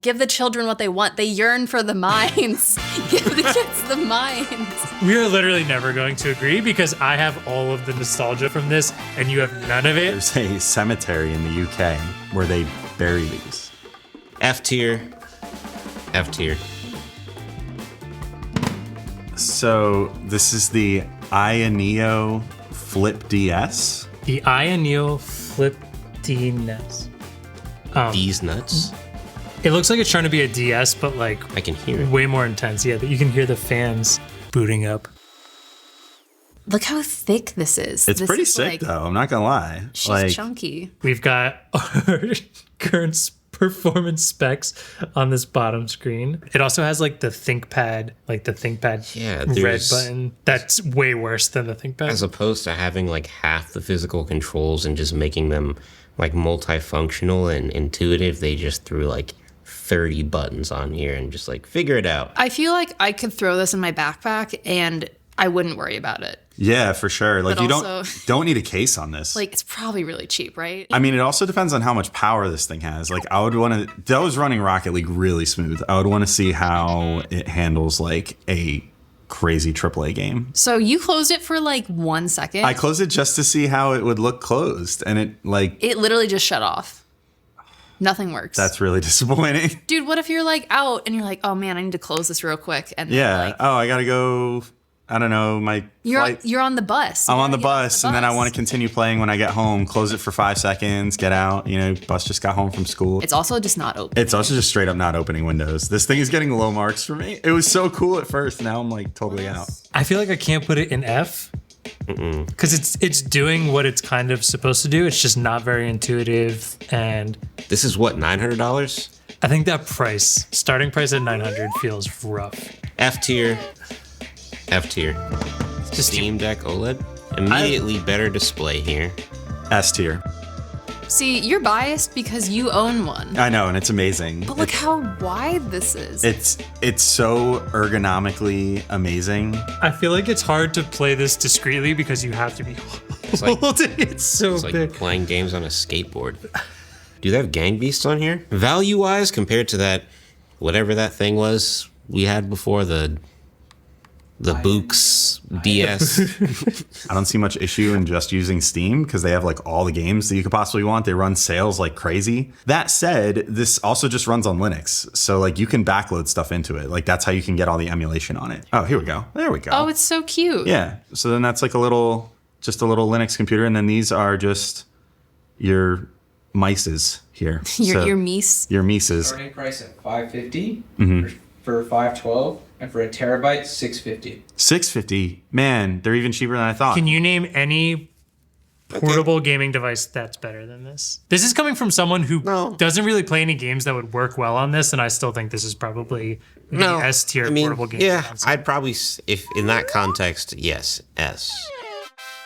Give the children what they want. They yearn for the mines. Give the kids the mines. We are literally never going to agree because I have all of the nostalgia from this and you have none of it. There's a cemetery in the UK where they bury these. F tier. F tier. So this is the Ioneo Flip DS. The Ioneo Flip DS. These nuts. It looks like it's trying to be a DS, but like I can hear it. Way more intense. Yeah, you can hear the fans booting up. Look how thick this is. It's pretty sick, though. I'm not gonna lie. She's chunky. We've got our current performance specs on this bottom screen. It also has like the ThinkPad, red button. That's way worse than the ThinkPad. As opposed to having like half the physical controls and just making them like multifunctional and intuitive, they just threw like 30 buttons on here and just like figure it out. I feel like I could throw this in my backpack and I wouldn't worry about it. Yeah, for sure. Like, but you also, don't need a case on this. Like, it's probably really cheap, right? I mean, it also depends on how much power this thing has. Like, I would want to... That was running Rocket League really smooth. I would want to see how it handles, like, a crazy AAA game. So you closed it for, like, 1 second? I closed it just to see how it would look closed. And it, like... It literally just shut off. Nothing works. That's really disappointing. Dude, what if you're, like, out and you're like, oh, man, I need to close this real quick. And yeah. Then, like, oh, I got to go... I don't know, You're on the bus. I'm on the bus, and then I want to continue playing when I get home. Close it for 5 seconds, get out. You know, bus just got home from school. It's also just not open. It's also just straight up not opening Windows. This thing is getting low marks for me. It was so cool at first. Now I'm like totally out. I feel like I can't put it in F because it's doing what it's kind of supposed to do. It's just not very intuitive. And this is what, $900? I think that starting price at $900 feels rough. F tier. F tier. Steam Deck OLED. Immediately better display here. S tier. See, you're biased because you own one. I know, and it's amazing. But look how wide this is. It's so ergonomically amazing. I feel like it's hard to play this discreetly because you have to be holding it so it's big. Like playing games on a skateboard. Do they have Gang Beasts on here? Value-wise, compared to that, whatever that thing was we had before, the Books DS. I don't see much issue in just using Steam because they have like all the games that you could possibly want. They run sales like crazy. That said, this also just runs on Linux. So like you can backload stuff into it. Like that's how you can get all the emulation on it. Oh, here we go. There we go. Oh, it's so cute. Yeah. So then that's like just a little Linux computer. And then these are just your mices here. Your mice. Your mices. Starting price at $550 for 512. And for a terabyte, $650. $650. Man, they're even cheaper than I thought. Can you name any portable gaming device that's better than this? This is coming from someone who doesn't really play any games that would work well on this, and I still think this is probably the S tier portable gaming. Yeah, console. I'd probably, if in that context, yes, S.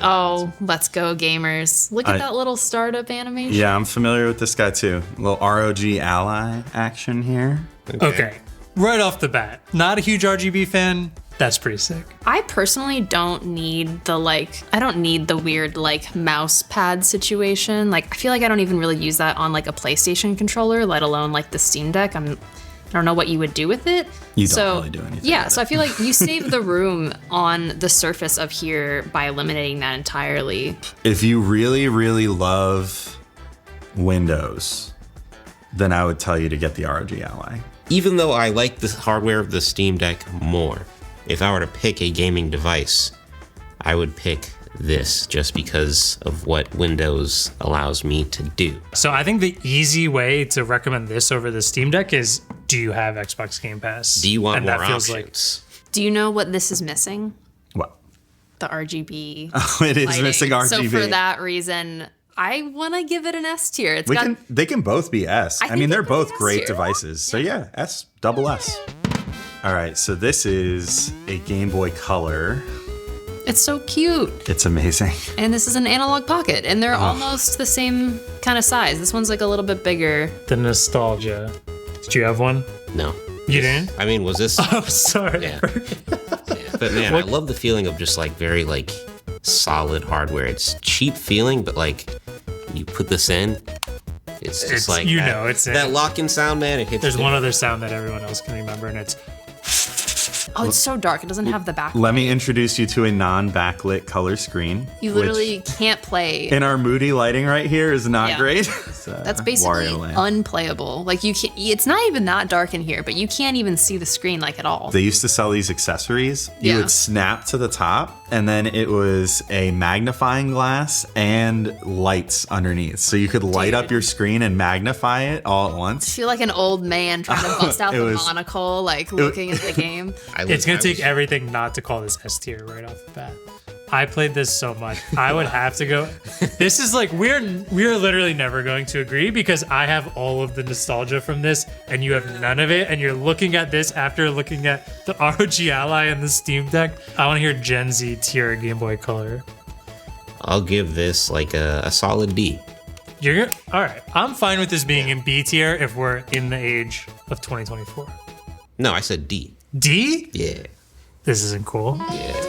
Oh, let's go, gamers. Look at that little startup animation. Yeah, I'm familiar with this guy too. A little ROG Ally action here. Okay. Right off the bat, not a huge RGB fan. That's pretty sick. I personally don't need the weird like mouse pad situation. Like I feel like I don't even really use that on like a PlayStation controller, let alone like the Steam Deck. I don't know what you would do with it. You don't really do anything. Yeah, so I feel like you save the room on the surface of here by eliminating that entirely. If you really, really love Windows, then I would tell you to get the ROG Ally. Even though I like the hardware of the Steam Deck more, if I were to pick a gaming device, I would pick this just because of what Windows allows me to do. So I think the easy way to recommend this over the Steam Deck is, do you have Xbox Game Pass? Do you want more options? Do you know what this is missing? What? The RGB. Oh, it is lighting. missing RGB. So for that reason, I want to give it an S tier. They can both be S. I mean, they're both great S-tier. devices. So yeah, S, double S. All right, so this is a Game Boy Color. It's so cute. It's amazing. And this is an analog pocket, and they're almost the same kind of size. This one's like a little bit bigger. The nostalgia. Did you have one? No. You didn't? I mean, was this? Oh, sorry. Yeah. But man, I love the feeling of just like very like solid hardware. It's cheap feeling, but like you put this in, It's just like you that, know, it's that lock-in sound, man. It hits. There's one other sound that everyone else can remember, and it's. Oh, it's so dark. It doesn't have the backlight. Let me introduce you to a non-backlit color screen. You literally can't play. In our moody lighting right here is not Yeah. great. That's basically unplayable. Like it's not even that dark in here, but you can't even see the screen like at all. They used to sell these accessories. You Yeah. would snap to the top, and then it was a magnifying glass and lights underneath. So you could light up your screen and magnify it all at I once. feel like an old man trying to bust out It the was- monocle, like looking at the game. It's gonna take everything not to call this S tier right off the bat. I played this so much. I would have to go. This is like we're literally never going to agree because I have all of the nostalgia from this and you have none of it. And you're looking at this after looking at the ROG Ally and the Steam Deck. I want to hear Gen Z tier Game Boy Color. I'll give this like a solid D. All right. I'm fine with this being in B tier if we're in the age of 2024. No, I said D. D? Yeah. This isn't cool. Yeah.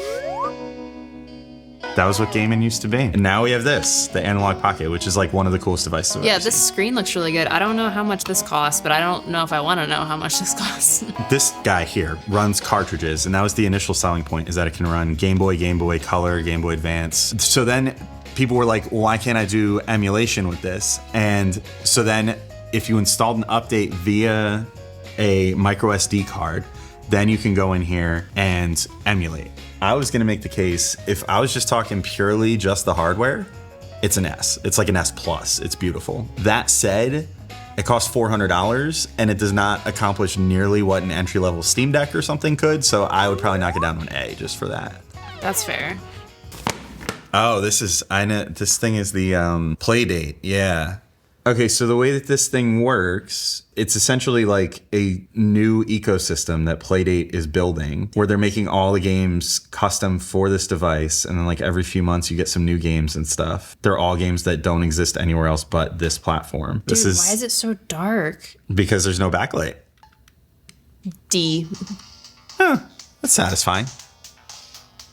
That was what gaming used to be. And now we have this, the Analog Pocket, which is like one of the coolest devices. I've Yeah, ever this screen looks really good. I don't know how much this costs, but I don't know if I want to know how much this costs. This guy here runs cartridges, and that was the initial selling point, is that it can run Game Boy, Game Boy Color, Game Boy Advance. So then people were like, well, why can't I do emulation with this? And so then if you installed an update via a micro SD card, then you can go in here and emulate. I was gonna make the case, if I was just talking purely just the hardware, it's an S. It's like an S plus. It's beautiful. That said, it costs $400 and it does not accomplish nearly what an entry-level Steam Deck or something could, so I would probably knock it down to an A just for that. That's fair. Oh, I know this thing is the Playdate. Yeah. Okay, so the way that this thing works, it's essentially like a new ecosystem that Playdate is building where they're making all the games custom for this device. And then like every few months you get some new games and stuff. They're all games that don't exist anywhere else but this platform. Dude, why is it so dark? Because there's no backlight. D, That's satisfying.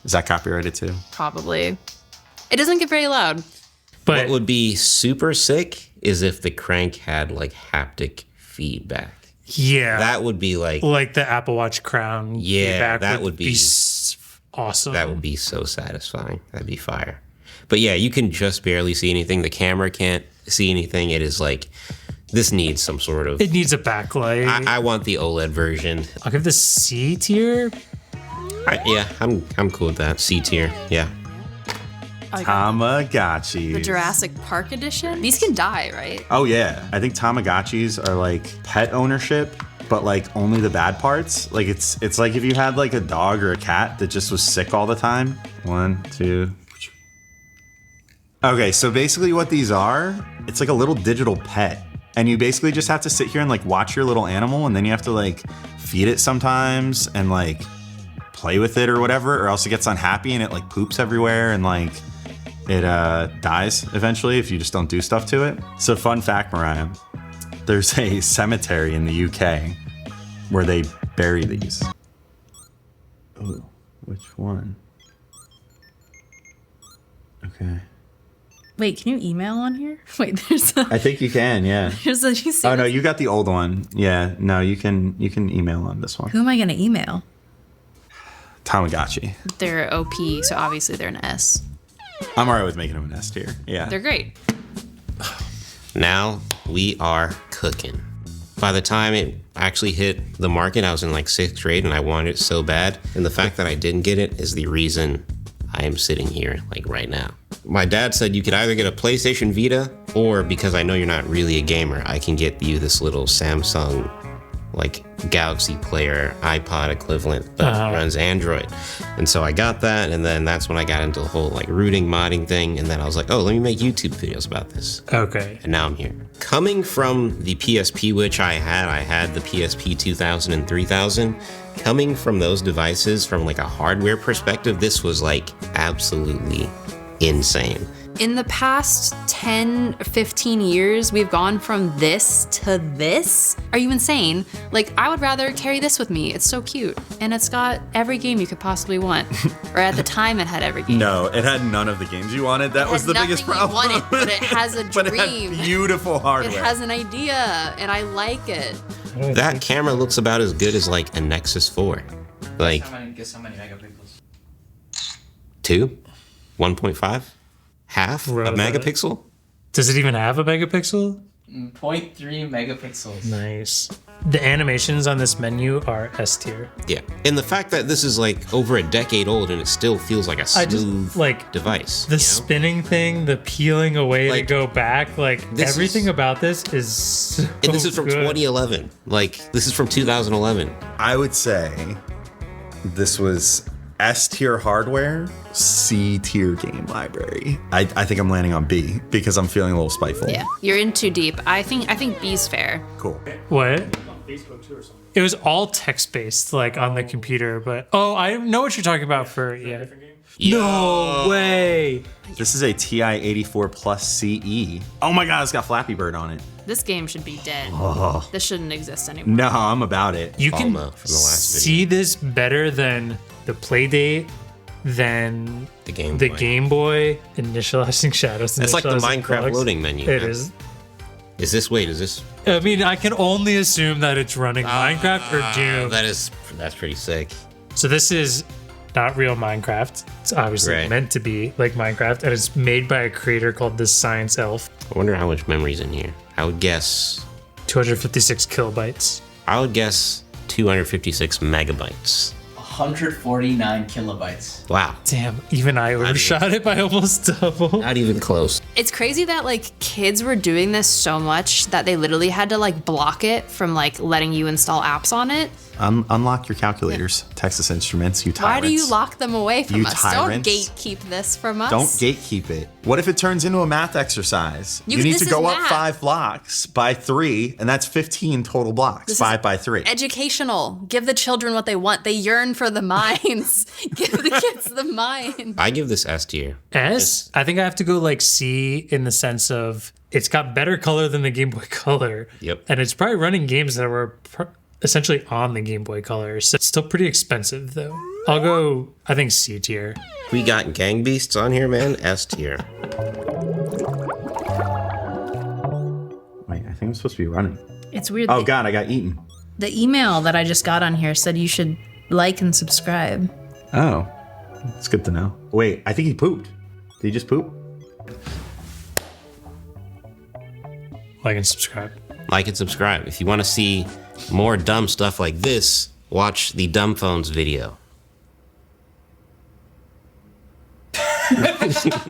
Is that copyrighted too? probably. It doesn't get very loud. But What would be super sick is if the crank had like haptic feedback. yeah, That would be like the Apple Watch Crown. Yeah, feedback that would be awesome. that would be so satisfying. That'd be fire. But yeah, you can just barely see anything. The camera can't see anything. It is like this needs some sort of. It needs a backlight. I want the OLED version. I'll give this C tier. I'm cool with that. C tier. Yeah. Oh, I got Tamagotchi. the Jurassic Park edition. These can die, right? Oh yeah, I think Tamagotchis are like pet ownership, but like only the bad parts. Like it's like if you had like a dog or a cat that just was sick all the time. 1, 2. Okay, so basically what these are, it's like a little digital pet. And you basically just have to sit here and like watch your little animal, and then you have to like feed it sometimes and like play with it or whatever, or else it gets unhappy and it like poops everywhere and like it dies eventually if you just don't do stuff to it. So fun fact, Mariah, there's a cemetery in the UK where they bury these. Oh, which one? Okay. Wait, can you email on here? Wait, there's a. I think you can, yeah. There's a. You see Oh no, this? you got the old one. Yeah, no, you can email on this one. Who am I going to email? Tamagotchi. They're OP, so obviously they're an S. I'm alright with making them an S tier. Yeah. They're great. Now we are cooking. By the time it actually hit the market, I was in like 6th grade and I wanted it so bad. And the fact that I didn't get it is the reason I am sitting here like right now. My dad said you could either get a PlayStation Vita or, because I know you're not really a gamer, I can get you this little Samsung like Galaxy Player iPod equivalent that runs Android. And so I got that, and then that's when I got into the whole like rooting modding thing, and then I was like, oh, let me make YouTube videos about this. Okay. And now I'm here. Coming from the PSP, which I had the PSP 2000 and 3000. Coming from those devices, from like a hardware perspective, this was like absolutely insane. In the past 10, 15 years, we've gone from this to this? Are you insane? Like, I would rather carry this with me. It's so cute. And it's got every game you could possibly want. Or at the time, it had every game. No, it had none of the games you wanted. That was the biggest problem. Wanted, but it has a dream. But it had beautiful hardware. It has an idea, and I like it. That camera looks about as good as like a Nexus 4. Like, Guess how many megapixels? 2? 1.5? Half a megapixel? Does it even have a megapixel? 0.3 megapixels. Nice. The animations on this menu are S tier. Yeah. And the fact that this is like over a decade old and it still feels like a smooth device. The spinning thing, the peeling away to go back, like everything about this is so And this is from good. 2011. Like, this is from 2011. I would say this was S tier hardware, C tier game library. I think I'm landing on B because I'm feeling a little spiteful. Yeah, you're in too deep. I think B's fair. Cool. What? It was all text-based, like on the computer, but I know what you're talking about for No way. This is a TI 84 Plus CE. Oh my god, it's got Flappy Bird on it. This game should be dead. This shouldn't exist anymore. No, I'm about it. You can from the last see this better than the Playdate, than The Game the Boy. Game Boy, initializing shadows. It's like the initializing Minecraft bugs. loading menu. It man. is. Is this? I mean, I can only assume that it's running Minecraft or Doom. That's pretty sick. So this is not real Minecraft. It's obviously Right. meant to be like Minecraft, and it's made by a creator called the Science Elf. I wonder how much memory's in here. I would guess 256 kilobytes. 256 megabytes. 149 kilobytes. Wow. Damn, even I overshot it by almost double. Not even close. It's crazy that like kids were doing this so much that they literally had to like block it from like letting you install apps on it. Unlock your calculators, Texas Instruments, you tyrants. Why do you lock them away from You us? tyrants. Don't gatekeep this from us. Don't gatekeep it. What if it turns into a math exercise? You need this to is go up math. 5 blocks by 3, and that's 15 total blocks. This is 5 by 3. Educational. Give the children what they want. They yearn for the mines. Give the kids the mine. I give this S tier. S? I think I have to go like C in the sense of it's got better color than the Game Boy Color. Yep. And it's probably running games that were essentially on the Game Boy Color. So it's still pretty expensive though. I'll go, I think C tier. We got Gang Beasts on here, man. S tier. Wait, I think I'm supposed to be running. It's weird. Oh god, I got eaten. The email that I just got on here said you should like and subscribe. Oh, it's good to know. Wait, I think he pooped. Did he just poop? Like and subscribe. Like and subscribe. If you want to see more dumb stuff like this, watch the Dumb Phones video.